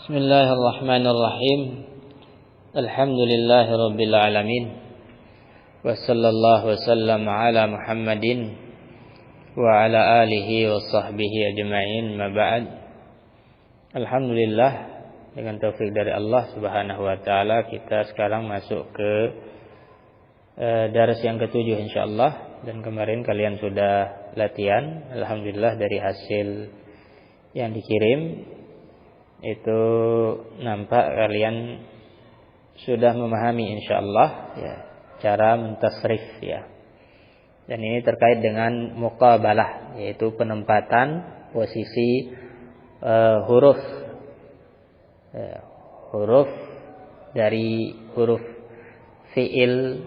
Bismillahirrahmanirrahim. Alhamdulillahirabbil alamin. Wassallallahu wasallam ala Muhammadin wa ala alihi wa sahbihi ajma'in. Ma ba'd. Alhamdulillah, dengan taufik dari Allah Subhanahu wa taala kita sekarang masuk ke daras yang ke-7 insyaallah, dan kemarin kalian sudah latihan. Alhamdulillah dari hasil yang dikirim itu nampak kalian sudah memahami insyaallah ya cara mentasrif ya. Dan ini terkait dengan muqabalah, yaitu penempatan posisi huruf dari huruf fiil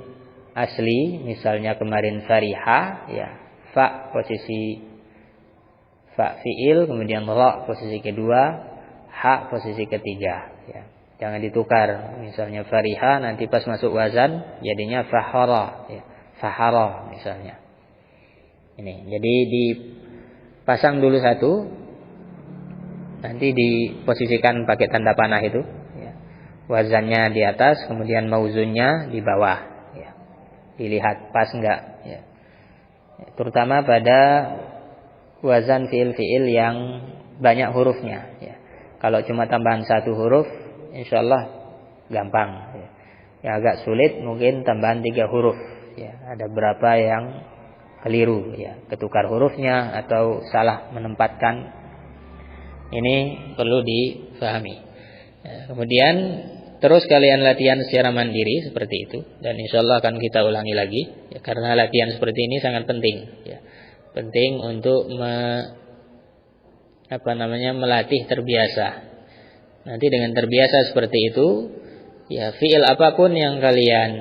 asli, misalnya kemarin fariha ya, fa posisi fa fiil, kemudian ra posisi kedua, ha posisi ketiga ya. Jangan ditukar. Misalnya fariha nanti pas masuk wazan jadinya fahara ya. Fahara misalnya. Ini. Jadi dipasang dulu satu, nanti diposisikan pakai tanda panah itu ya. Wazannya di atas, kemudian mauzunnya di bawah ya. Dilihat pas enggak ya. Terutama pada wazan fiil-fiil yang banyak hurufnya ya. Kalau cuma tambahan satu huruf, insyaallah gampang. Ya. Yang agak sulit mungkin tambahan 3 huruf. Ya. Ada berapa yang keliru, ya, ketukar hurufnya atau salah menempatkan. Ini perlu difahami. Ya. Kemudian terus kalian latihan secara mandiri seperti itu, dan insyaallah akan kita ulangi lagi. Ya, karena latihan seperti ini sangat penting. Ya. Penting untuk melatih terbiasa. Nanti dengan terbiasa seperti itu, ya fiil apapun yang kalian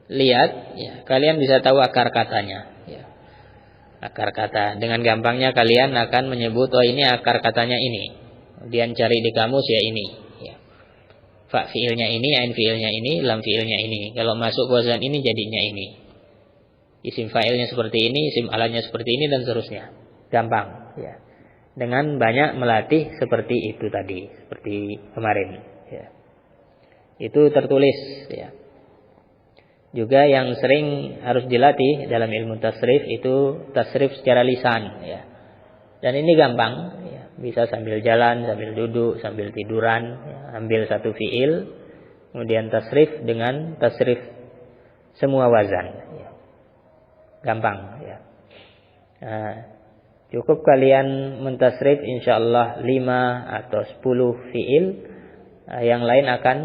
lihat, ya kalian bisa tahu akar katanya. Ya. Akar kata. Dengan gampangnya kalian akan menyebut, oh ini akar katanya ini. Kemudian cari di kamus ya ini. Ya. Fa fiilnya ini, ain fiilnya ini, lam fiilnya ini. Kalau masuk wazan ini jadinya ini. Isim fa'ilnya seperti ini, isim alanya seperti ini, dan seterusnya. Gampang. Ya. Dengan banyak melatih seperti itu tadi, seperti kemarin ya. Itu tertulis ya. Juga yang sering harus dilatih dalam ilmu tasrif itu tasrif secara lisan ya. Dan ini gampang ya. Bisa sambil jalan, sambil duduk, sambil tiduran ya. Ambil satu fiil, kemudian tasrif dengan tasrif semua wazan ya. Gampang ya. Cukup kalian mentasrif insyaallah 5 atau 10 fiil, yang lain akan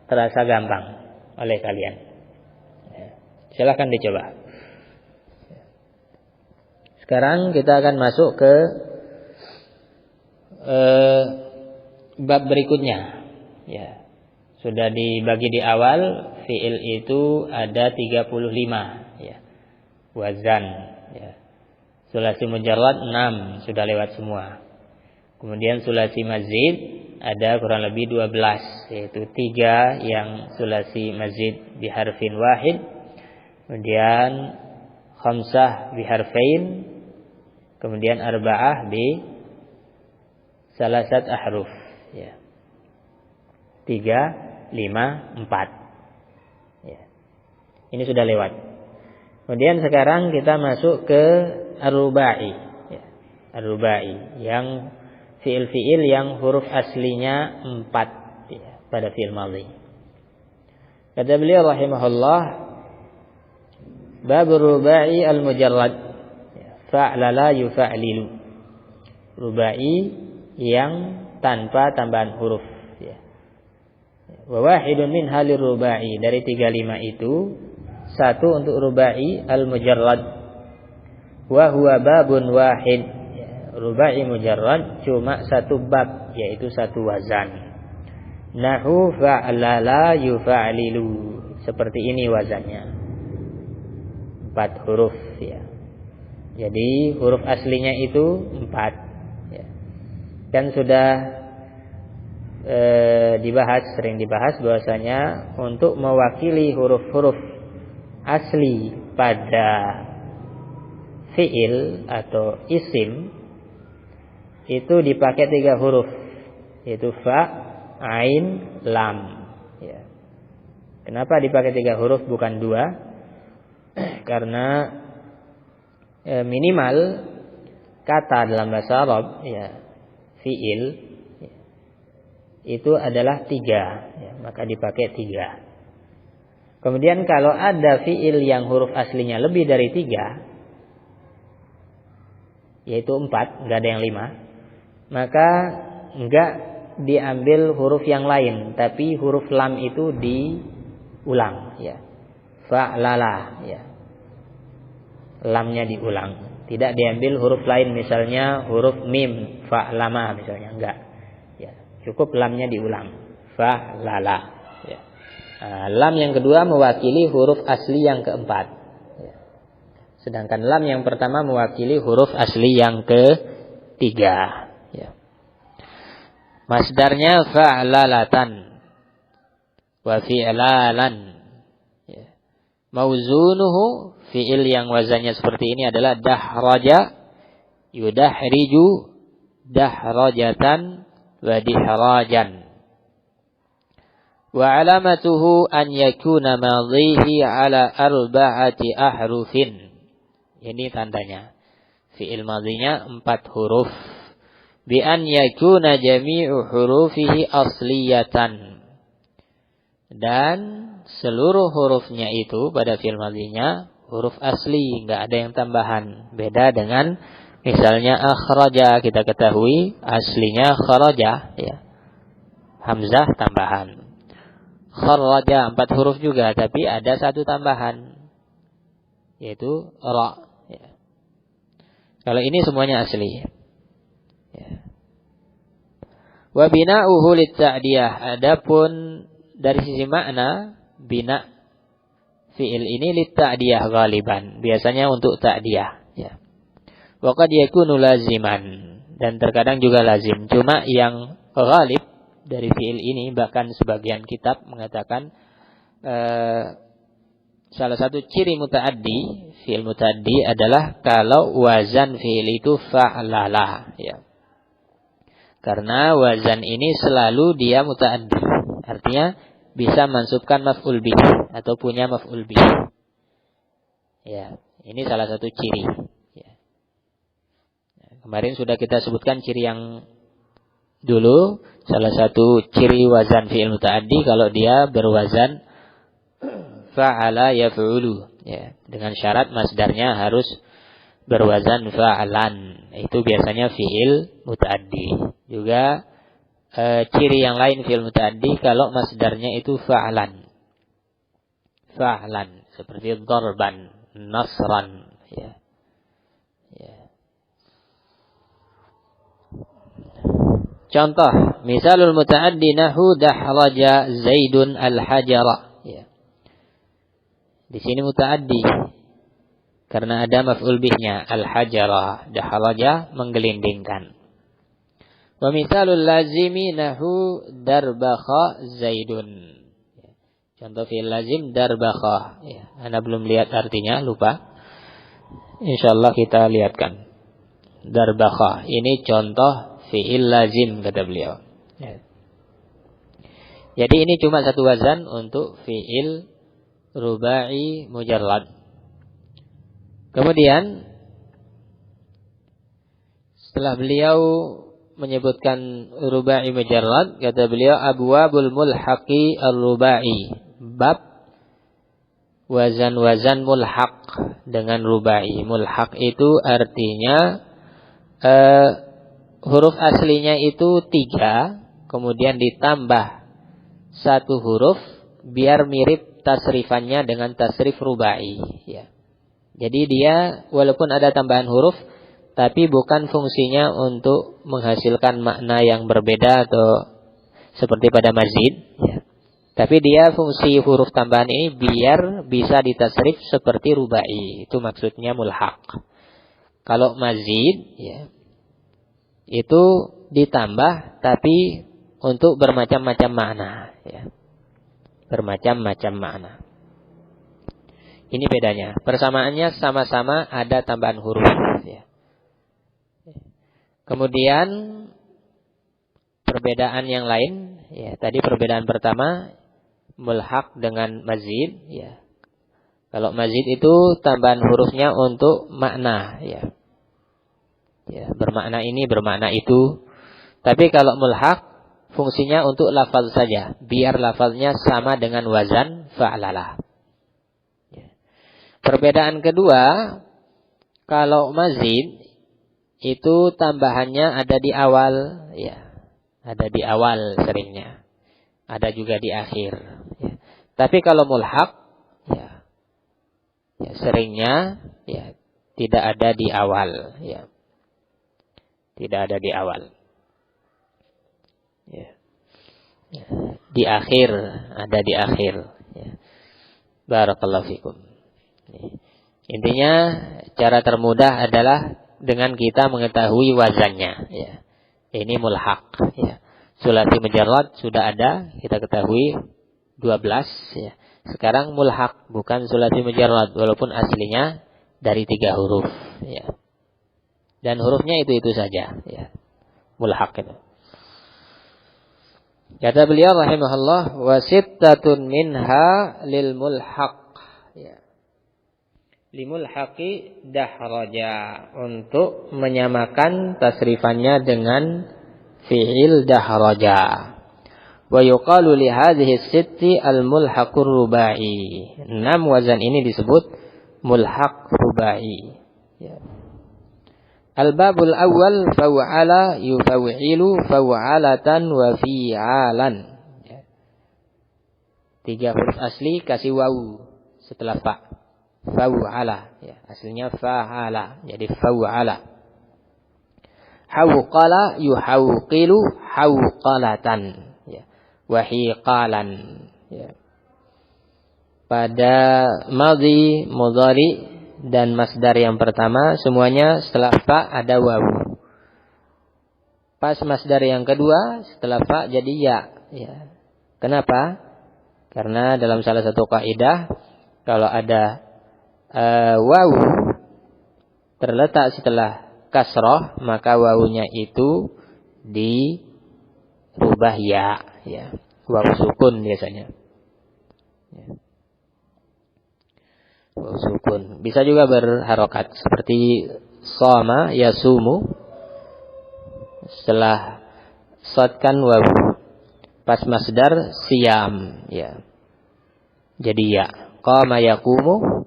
terasa gampang oleh kalian. Silakan dicoba. Sekarang kita akan masuk ke bab berikutnya. Ya. Sudah dibagi di awal, fiil itu ada 35 ya. Wazan ya. Sulasi mujarrad 6 sudah lewat semua. Kemudian sulasi mazid ada kurang lebih 12, yaitu 3 yang sulasi mazid biharfin wahid, kemudian khamsah biharfain, kemudian arba'ah bi salasat ahruf ya. 3, 5, 4 ya. Ini sudah lewat. Kemudian sekarang kita masuk ke ar-rubai ya. Ar-rubai yang fiil-fiil yang huruf aslinya 4 ya, pada fiil madhi. Kata beliau rahimahullah, bab rubai al-mujarrad ya, fa'lala yufa'lilu. Rubai yang tanpa tambahan huruf ya. Wa wahidun min halir rubai, dari 35 itu satu untuk rubai al-mujarrad. Wa huwa babun wahid. Rubai mujarrad cuma satu bab, yaitu satu wazan. Nahu fa'lala yufa'lilu. Seperti ini wazannya. 4 huruf ya. Jadi huruf aslinya itu 4 ya. Dan sudah sering dibahas bahwasanya untuk mewakili huruf-huruf asli pada fiil atau isim itu dipakai 3 huruf yaitu fa, ain, lam. Ya. Kenapa dipakai 3 huruf bukan 2? Karena minimal kata dalam bahasa Arab, ya, fiil ya, itu adalah 3, ya, maka dipakai 3. Kemudian kalau ada fiil yang huruf aslinya lebih dari 3, yaitu 4, enggak ada yang 5, maka enggak diambil huruf yang lain, tapi huruf lam itu diulang, ya. Fa'lala, ya. Lamnya diulang. Tidak diambil huruf lain, misalnya huruf mim, fa'lama misalnya, enggak. Ya, cukup lamnya diulang. Fa'lala, ya. Lam yang kedua mewakili huruf asli yang keempat. Ya. Sedangkan lam yang pertama mewakili huruf asli yang ketiga. Ya. Masdarnya fa'lalatan wa fi'lalan. Ya. Mauzunuhu, fi'il yang wazannya seperti ini adalah dahraja, yudahriju, dahrajatan, wa dihrajan. Wa alamatuhu an yakuna madhihi ala 4 ahrufin. Ini tandanya. Fi'il madhinya 4 huruf. Bi an yakuna jami'u hurufihi asliyatan. Dan seluruh hurufnya itu pada fi'il madhinya huruf asli, enggak ada yang tambahan. Beda dengan misalnya akhraja, kita ketahui aslinya kharaja, ya. Hamzah tambahan. Kharaja 4 huruf juga, tapi ada 1 tambahan, yaitu ra, ya. Kalau ini semuanya asli, ya. Wa bina'uhu lit-ta'diyah. Adapun dari sisi makna, bina fi'il ini lit-ta'diyah ghaliban, biasanya untuk ta'diyah, ya. Wa qad yakunu laziman, dan terkadang juga lazim. Cuma yang ghalib dari fi'il ini, bahkan sebagian kitab mengatakan salah satu ciri muta'addi, fi'il muta'addi adalah kalau wazan fi'il itu fa'lala, ya. Karena wazan ini selalu dia muta'addi, artinya bisa mansubkan maf'ul bih atau punya maf'ul bih. Ya, ini salah satu ciri. Ya. Kemarin sudah kita sebutkan ciri yang dulu. Salah satu ciri wazan fi'il muta'addi kalau dia berwazan fa'ala yaf'ulu. Ya, dengan syarat masdarnya harus berwazan fa'alan. Itu biasanya fi'il muta'addi. Juga ciri yang lain fi'il muta'addi kalau masdarnya itu fa'lan. Fa'lan seperti darban, nasran, ya. Ya. Contoh, misalul muta'addi nahu dahraja Zaidun al-hajara, ya. Di sini muta'addi karena ada maf'ul bihnya, al-hajara, dahraja menggelindingkan. Wa misalul lazimi nahu darbakha Zaidun. Contoh fi'il lazim darbakha. Ya, Anda belum lihat artinya, lupa. Insyaallah kita lihatkan. Darbakha. Ini contoh fi'il lazim kata beliau. Ya. Jadi ini cuma satu wazan untuk fi'il rubai mujarrad. Kemudian setelah beliau menyebutkan rubai mujarrad, kata beliau abwabul mulhaqi ar-rubai, bab wazan-wazan mulhaq dengan rubai. Mulhaq itu artinya huruf aslinya itu 3, kemudian ditambah 1 huruf biar mirip tasrifannya dengan tasrif rubai, ya. Jadi dia walaupun ada tambahan huruf, tapi bukan fungsinya untuk menghasilkan makna yang berbeda atau seperti pada mazid, ya. Tapi dia fungsi huruf tambahan ini biar bisa ditasrif seperti rubai. Itu maksudnya mulhaq. Kalau mazid, ya, itu ditambah tapi untuk bermacam-macam makna, ya. Bermacam-macam makna. Ini bedanya. Persamaannya sama-sama ada tambahan huruf, ya. Kemudian perbedaan yang lain, ya, tadi perbedaan pertama mulhaq dengan mazid, ya. Kalau mazid itu tambahan hurufnya untuk makna, ya. Ya, bermakna ini, bermakna itu. Tapi kalau mulhaq fungsinya untuk lafaz saja, biar lafaznya sama dengan wazan fa'lalah. Ya. Perbedaan kedua, kalau mazid itu tambahannya ada di awal, ya. Ada di awal seringnya. Ada juga di akhir. Ya. Tapi kalau mulhaq, ya, ya seringnya ya tidak ada di awal, ya. Tidak ada di awal. Ya. Ya. Di akhir, ada di akhir. Ya. Barakallahu fikum. Ya. Intinya cara termudah adalah dengan kita mengetahui wazannya. Ya. Ini mulhaq. Ya. Sulasi mujarrad sudah ada, kita ketahui 12. Ya. Sekarang mulhaq, bukan sulasi mujarrad, walaupun aslinya dari 3 huruf. Ya. Dan hurufnya itu saja. Ya. Mulhaq itu. Kata beliau rahimahullah, wasittatun minha lil mulhaq. Ya. Limulhaqi dahraja, untuk menyamakan tasrifannya dengan fi'il dahraja. Wa yuqalu li hadhihi sitti al mulhaqur rubai. 6 wazan ini disebut mulhaq rubai. Ya. Al-babul awal faw'ala yufaw'ilu faw'alatan wa fi'alan. Ya. 3 huruf asli kasih wawu setelah fa. Faw'ala, ya, aslinya fa'ala, jadi faw'ala. Hawqala yuhawqilu hawqalatan, ya. Wa hiqalan, ya. Pada madhi, mudhari dan masdar yang pertama semuanya setelah fa ada wawu. Pas masdar yang kedua setelah fa jadi ya, ya. Kenapa? Karena dalam salah satu kaidah kalau ada wawu terletak setelah kasroh, maka wawunya itu dirubah ya, ya. Wawu sukun biasanya. Ya. Wawu sukun. Bisa juga berharokat seperti soma yasumu. Setelah sodkan wawu, pas masdar siam, ya. Jadi ya. Qama yaqumu,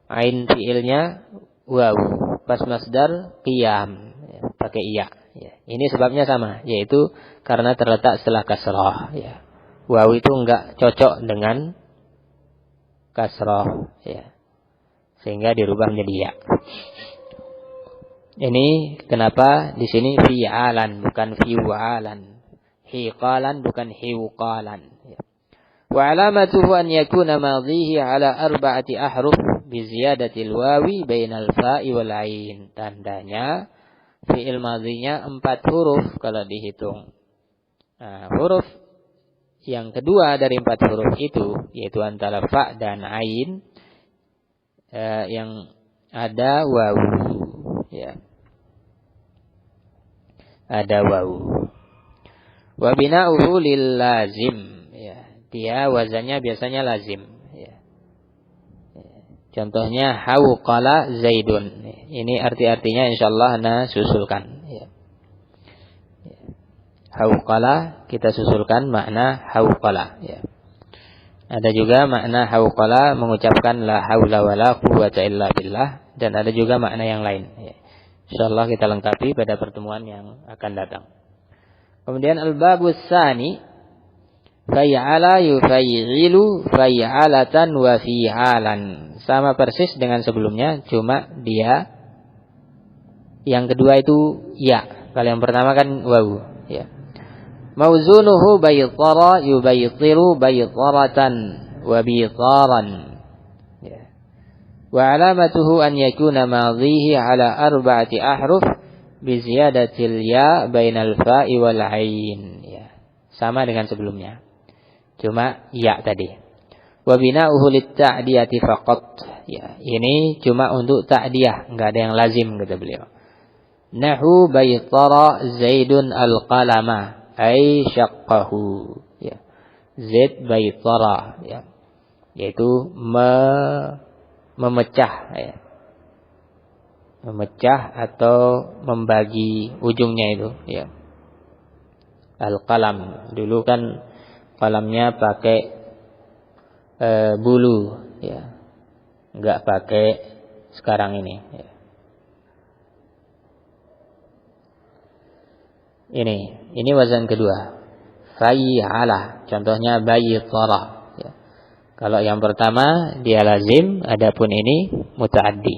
ain fiilnya wawu, pas masdar qiyam, ya, pakai iya. Ya. Ini sebabnya sama, yaitu karena terletak setelah kasroh. Ya. Wawu itu enggak cocok dengan kasroh, ya. Sehingga dirubah menjadi ya. Ini kenapa di sini fi'alan bukan fi'alan, hiqalan bukan hiuqalan. Ya. Wa alamatuhu an yakuna madhihi ala 4 ahruf bi ziyadatil wawi bainal fa'i wal 'ain. Tandanya fi'il madhinya 4 huruf kalau dihitung. Nah, huruf yang kedua dari 4 huruf itu yaitu antara fa dan ain yang ada wawu, ya. Ada wawu. Wa bina'uhu lil lazim. Dia wazannya biasanya lazim, ya. Contohnya hawqala zaidun. Ini arti-artinya insyaallah ana susulkan, ya. Hawqala kita susulkan makna hawqala, ya. Ada juga makna hawqala mengucapkan la haula wala quwwata illa billah, dan ada juga makna yang lain, ya. Insyaallah kita lengkapi pada pertemuan yang akan datang. Kemudian al-babus tsani, fay'ala yufay'ilu fay'alatan wa fi'alan. Sama persis dengan sebelumnya, cuma dia yang kedua itu ya. Kalau yang pertama kan wawu, ya. Mauzunuhu baytara yubaytiru baytaratan wa bitaran. Ya. Wa alamatuhu an yakuna madhihi ala 4 ahruf bi ziyadatil ya bainal fa'i wal 'ain. Ya. Sama dengan sebelumnya. Cuma ya tadi. Wa bina'uhu lit-ta'diyati faqat. Ya, ini cuma untuk ta'diyah, enggak ada yang lazim kata beliau. Nahu baytara Zaidun al-qalama ay syaqqahu, ya. Zaid baitara, ya. Yaitu memecah, ya. Memecah atau membagi ujungnya itu, ya. Al-qalam, dulu kan qalamnya pakai bulu, ya. Enggak pakai sekarang ini, ya. Ini wazan kedua. Fay'ala, contohnya baitara, ya. Kalau yang pertama dia lazim, adapun ini muta'addi.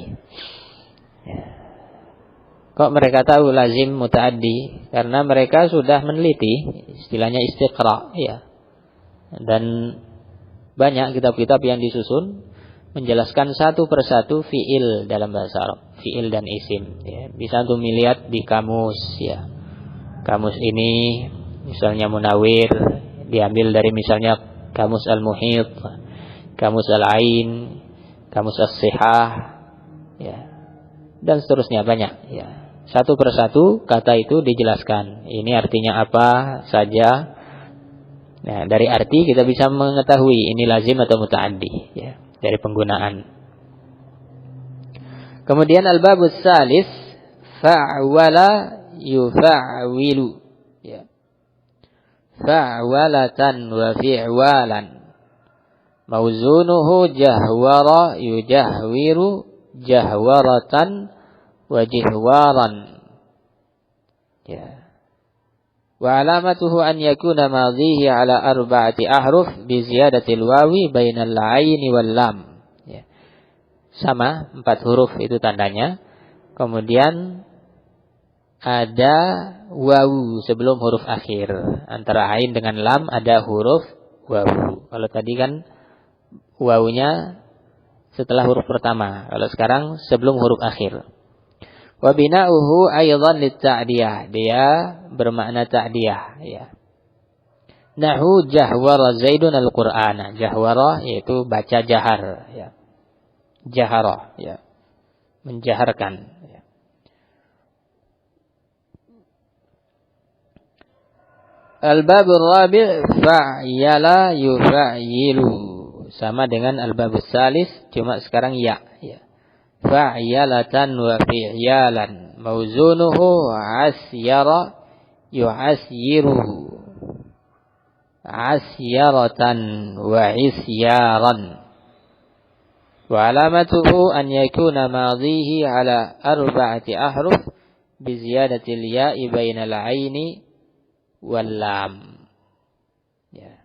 Ya. Kok mereka tahu lazim muta'addi? Karena mereka sudah meneliti, istilahnya istiqra, ya. Dan banyak kitab-kitab yang disusun menjelaskan satu persatu fiil dalam bahasa Arab, fiil dan isim, ya. Bisa untuk melihat di kamus, ya. Kamus ini misalnya Munawir diambil dari misalnya kamus Al-Muhit, kamus Al-Ain, kamus As-Sihah, ya. Dan seterusnya banyak, ya. Satu persatu kata itu dijelaskan. Ini artinya apa saja. Nah, dari arti kita bisa mengetahui ini lazim atau muta'addi, ya, dari penggunaan. Kemudian al-babus salis fa'wala yufa'wilu, ya. Fa'walatan wa fi'walan. Mauzunuhu jahwara yujahwiru jahwaratan wa jihwaran, ya. Wa alamatuhu an yakuna madhihi ala arba'ati ahruf bi ziyadatil wawi bainal aini wal lam, ya. Sama 4 huruf itu tandanya. Kemudian ada wawu sebelum huruf akhir. Antara ain dengan lam ada huruf wawu. Kalau tadi kan wawunya setelah huruf pertama. Kalau sekarang sebelum huruf akhir. Wa bina'uhu aidan lit-ta'diyah. Dia bermakna ta'diyah, ya. Nahu jahwara Zaidun al-Qur'ana. Jahwara yaitu baca jahar, ya. Jahara, ya. Menjaharkan, ya. Al-babur rabi' fa'yala yufa'yilu. Sama dengan al-babus salis, cuma sekarang ya, ya. Fa'yalatan wa fi'yalan. Mauzunuhu asyara yu'asyiruhu. Asyaratan wa isyaran. Wa alamatuhu an yakuna madhihi ala arba'ati ahruf bi ziyadatil ya'i bainal aini wal lam, ya.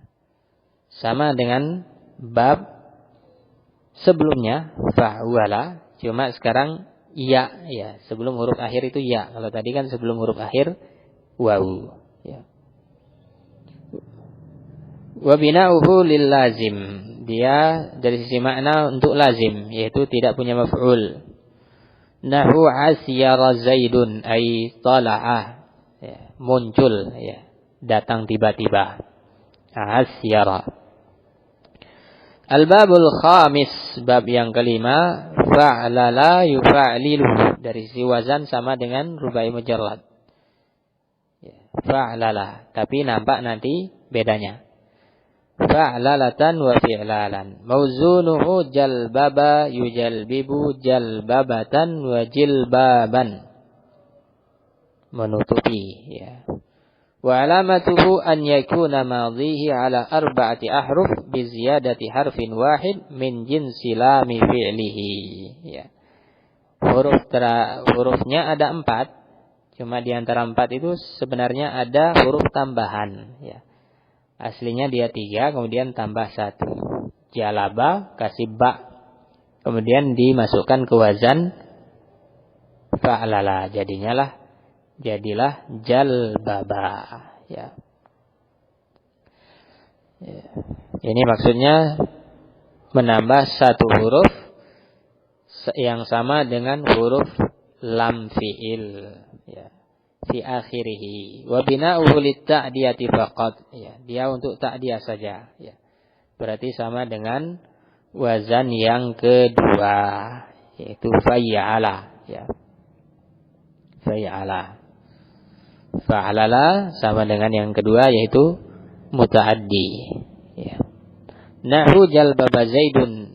Sama dengan bab sebelumnya fa'wala, cuma sekarang ya, ya. Sebelum huruf akhir itu ya. Kalau tadi kan sebelum huruf akhir wawu, ya. Wa bina'uhu lil lazim. Dia dari sisi makna untuk lazim, yaitu tidak punya maf'ul. Nahu asyara Zaidun ay tala'ah, ya. Muncul, ya. Datang tiba-tiba. Asyara. Al-babul khamis, bab yang kelima, fa'lala yufa'lilu. Dari sisi wazan sama dengan rubai mujarrad, ya. Fa'lala, tapi nampak nanti bedanya. Fa'lalatan wa fi'lalan. Mauzunuhu jalbaba yujalbibu jalbabatan wa jilbaban. Menutupi, ya. Wa alamatuhu an yakuna madhihi ala arba'ati ahruf bi ziyadati harfin wahid min jinsi lami fi'lihi, ya. Hurufnya ada 4. Cuma di antara 4 itu sebenarnya ada huruf tambahan, ya. Aslinya dia 3, kemudian tambah 1. Jalaba kasih ba, kemudian dimasukkan ke wazan fa'lala, jadilah jalbaba, ya. Ini maksudnya menambah 1 huruf yang sama dengan huruf lam fi'il, ya, fi akhirih. Wa bina'uhu lit-ta'diyati faqat, ya. Dia untuk ta'diyah saja, ya. Berarti sama dengan wazan yang kedua, yaitu fay'ala, ya. Fay'ala. Fa'alala sama dengan yang kedua yaitu muta'addi. Ya. Nahu jalbaba Zaidun.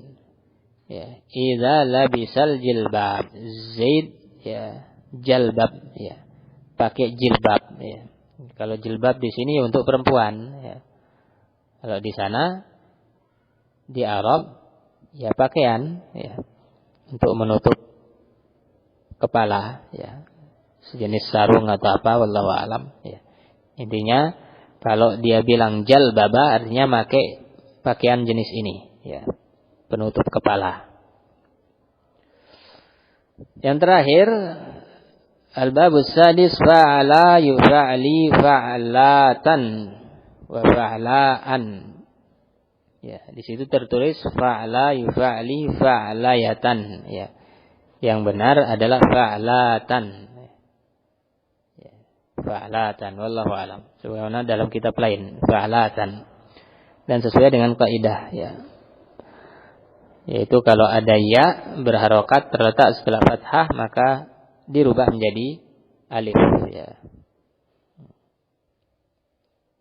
Ya, idza labisal jilbab. Zaid ya, jalbab ya. Pakai jilbab ya. Kalau jilbab di sini untuk perempuan ya. Kalau di sana di Arab ya pakaian ya untuk menutup kepala ya. Sejenis sarung atau apa wallahu alam ya. Intinya kalau dia bilang jalbaba artinya pakai pakaian jenis ini ya. Penutup kepala. Yang terakhir al-babus sadis fa'ala yufa'li fa'latan wa fa'laan. Ya, di situ tertulis fa'ala yufa'li fa'layatan ya. Yang benar adalah fa'latan. Ya, fa'latan wallahu alam. Sebagaimana dalam kitab lain fa'latan. Dan sesuai dengan kaidah ya. Yaitu kalau ada ya berharokat terletak setelah fathah maka dirubah menjadi alif ya.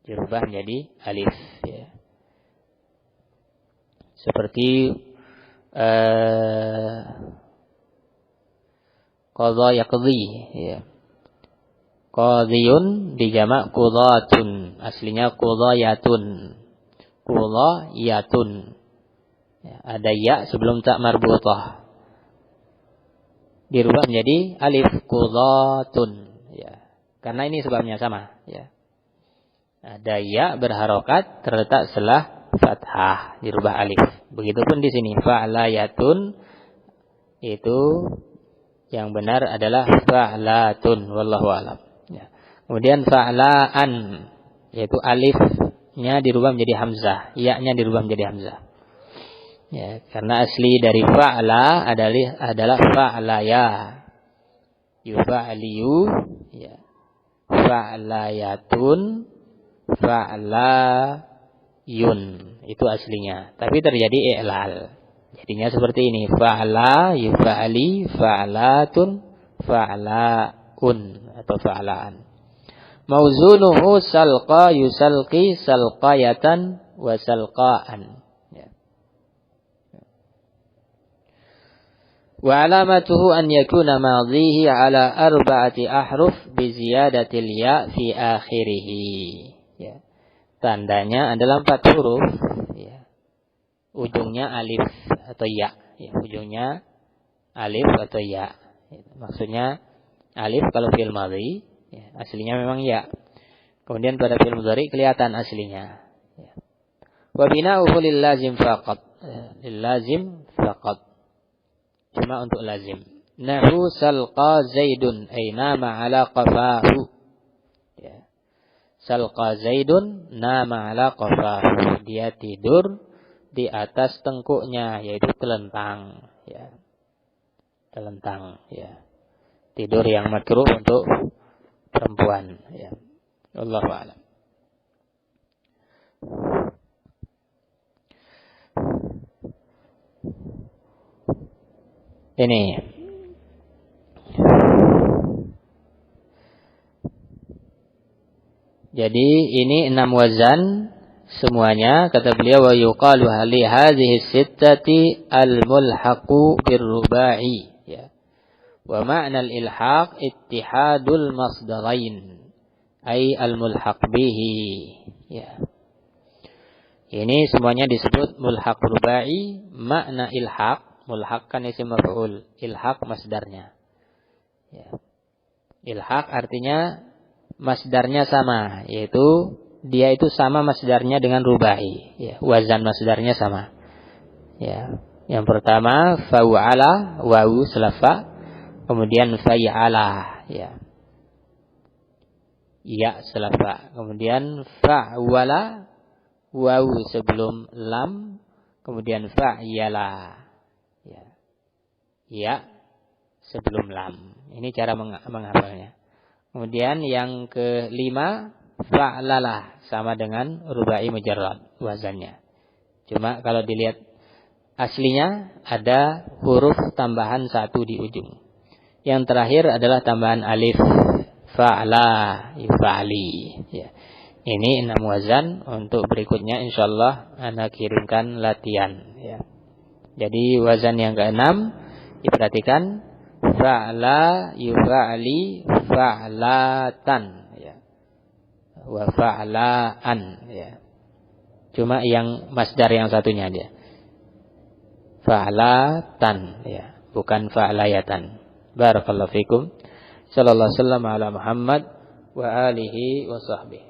Dirubah menjadi alif ya. Seperti qadha yaqdi ya. Qadhiyun dijamak qudhatun, aslinya qudhayatun. Qudhayatun. Ya, ada ya sebelum tak marbutah. Dirubah menjadi alif qudhatun ya. Karena ini sebabnya sama ya. Ada ya berharokat terletak setelah fathah dirubah alif. Begitupun di sini fa'layatun itu yang benar adalah fa'latun wallahu alam ya. Kemudian fa'laan yaitu alifnya dirubah menjadi hamzah, ya-nya dirubah menjadi hamzah. Ya, karena asli dari fa'la adalah fa'laya. Yufa'liyu ya. Fa'layatun fa'layun itu aslinya. Tapi terjadi i'lal. Jadinya seperti ini, fa'la yufa'li fa'latun fa'laun atau fa'laan. Mauzunuhu salqa yusalqi salqayatan wa salqaan. Wa alamatuhu an yakuna madhihi ala arba'ati ahruf bi ziyadatil ya fi akhirih. Ya. Tandanya adalah 4 huruf ya. Ujungnya alif atau ya, ya. Ujungnya alif atau ya. Maksudnya alif kalau fi'il madhi ya, aslinya memang ya. Kemudian pada fi'il mudhari kelihatan aslinya ya. Wa bina'uhu lil lazim faqat. Lil lazim faqat. Cuma untuk lazim. Nahu salqa Zaidun ay nama ala qafahu. Ya. Salqa Zaidun nama ala qafahu. Dia tidur di atas tengkuknya yaitu telentang ya. Telentang ya. Tidur yang makruh untuk perempuan ya. Wallahu a'lam. Ini jadi ini 6 wazan semuanya kata beliau wa yuqalu li hadhihi sittati al-mulhaqu bir-rubai ya. Wa ma'na al-ilhaq ittihadul masdarain ay al-mulhaq bihi ya. Ini semuanya disebut mulhaq rubai, makna ilhaq. Mulhaq kan isim maf'ul, ilhaq masdarnya. Ya. Ilhaq artinya masdarnya sama, yaitu dia itu sama masdarnya dengan rubai. Ya. Wazan masdarnya sama. Ya. Yang pertama fa'ala, wawu selafa, kemudian fa'ala, ya. Ya selafa, kemudian fa'wala, wawu sebelum lam, kemudian fa'yala. Ya sebelum lam. Ini cara menghafalnya. Kemudian yang kelima fa'lalah sama dengan rubai mujarrad wazannya. Cuma kalau dilihat aslinya ada huruf tambahan 1 di ujung. Yang terakhir adalah tambahan alif fa'ala yufa'ali. Ya. Ini 6 wazan. Untuk berikutnya insyaallah ana kirimkan latihan. Ya. Jadi wazan yang ke-6 diperhatikan, fa'ala yufa'ali fa'latan, ya. Wa fa'laan, ya. Cuma yang masdar yang satunya dia. Fa'latan, ya, bukan fa'layatan. Barakallahu fikum. Sallallahu alaihi wasallam ala Muhammad wa alihi wa sahbihi.